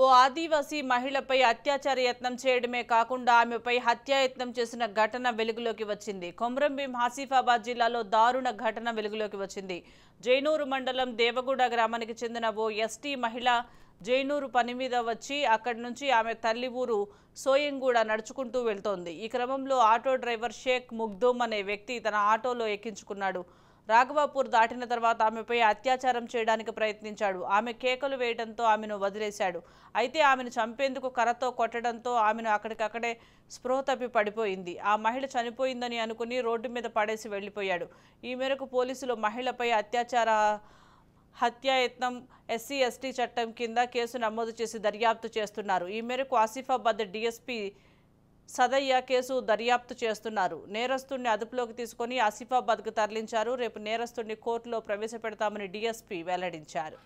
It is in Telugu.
ఓ ఆదివాసీ మహిళపై అత్యాచార యత్నం చేయడమే కాకుండా ఆమెపై హత్యాయత్నం చేసిన ఘటన వెలుగులోకి వచ్చింది. కొమ్రంభీం ఆసిఫాబాద్ జిల్లాలో దారుణ ఘటన వెలుగులోకి వచ్చింది. జైనూరు మండలం దేవగూడ గ్రామానికి చెందిన ఓ ఎస్టీ మహిళ జైనూరు పని మీద వచ్చి అక్కడి నుంచి ఆమె తల్లి ఊరు సోయంగూడ నడుచుకుంటూ వెళ్తోంది. ఈ క్రమంలో ఆటో డ్రైవర్ షేక్ ముగ్దూమ్ అనే వ్యక్తి తన ఆటోలో ఎక్కించుకున్నాడు. రాఘవాపూర్ దాటిన తర్వాత ఆమెపై అత్యాచారం చేయడానికి ప్రయత్నించాడు. ఆమె కేకలు వేయడంతో ఆమెను వదిలేశాడు. అయితే ఆమెను చంపేందుకు కర్రతో కొట్టడంతో ఆమెను అక్కడికక్కడే స్పృహ తప్పి పడిపోయింది. ఆ మహిళ చనిపోయిందని అనుకుని రోడ్డు మీద పడేసి వెళ్లిపోయాడు. ఈ మేరకు పోలీసులు మహిళపై హత్యాయత్నం ఎస్సీ ఎస్టీ చట్టం కింద కేసు నమోదు చేసి దర్యాప్తు చేస్తున్నారు. ఈ మేరకు ఆసిఫాబాద్ డీఎస్పీ సదయ్య కేసు దర్యాప్తు చేస్తున్నారు. నేరస్తుడిని అదుపులోకి తీసుకుని ఆసిఫాబాద్కు తరలించారు. రేపు నేరస్తుడిని కోర్టులో ప్రవేశపెడతామని డీఎస్పీ వెల్లడించారు.